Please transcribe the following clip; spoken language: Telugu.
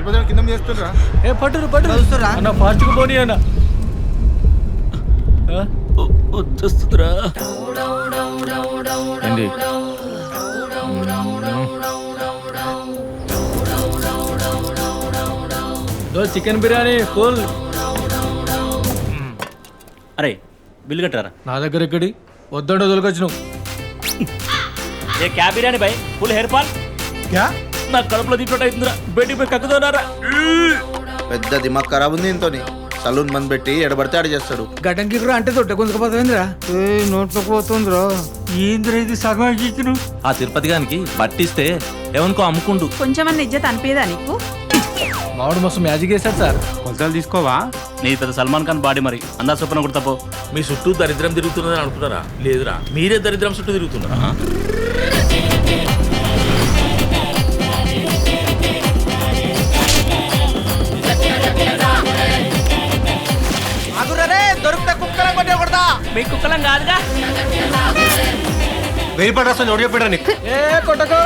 తిరుపతి కింద చేస్తుండ్రా. ఏ పట్టురు అన్న ఫాస్ట్గా పోనీ అన్న వచ్చేస్తుందిరా. ఏంటి చికెన్ బిర్యానీ ఫుల్. అరే బిల్లు కట్టారా? నా దగ్గర ఎక్కడి వద్దంటే దొరికొచ్చినావు. ఏ క్యా biryani by full hair fall. నా కడుపులో దీంట్లో అవుతుందిరా. బయటికి పోయి కక్కుతున్నారా? పెద్ద దిమాగ్ ఖరాబ్ ఉంది ఇంతో. సలూన్ బంద్ పెట్టి ఎడబడితే ఆడ చేస్తాడు. గడ్డంకి కూడా అంటే తొట్ట కొంచెకపోతుందిరా. నోట్లోకి పోతుందిరా. ఏంద్రా ఇది సగం ఇచ్చిన. ఆ తిరుపతి గానికి పట్టిస్తే ఎవరికో అమ్ముకుండు. కొంచెమన్నా ఇజ్జత్ అనిపించదా నీకు? మామిడి మస్తు మ్యాజిక్ వేశాడు సార్. కొలతలు తీసుకోవా? నీ పెద్ద సల్మాన్ ఖాన్ బాడీ మరి అందా చొప్పున కూడా తప్పో. మీ చుట్టూ దరిద్రం తిరుగుతున్నదని అనుకుంటారా? లేదురా, మీరే దరిద్రం చుట్టూ తిరుగుతున్నారా? దొరికితే కుక్కలం కొట్టే కొడతా. మీ కుక్కలం కాదుగా. వెయ్యి పడ్డా నోడి చెప్పాడా నీకు? ఏ కొట్టకో.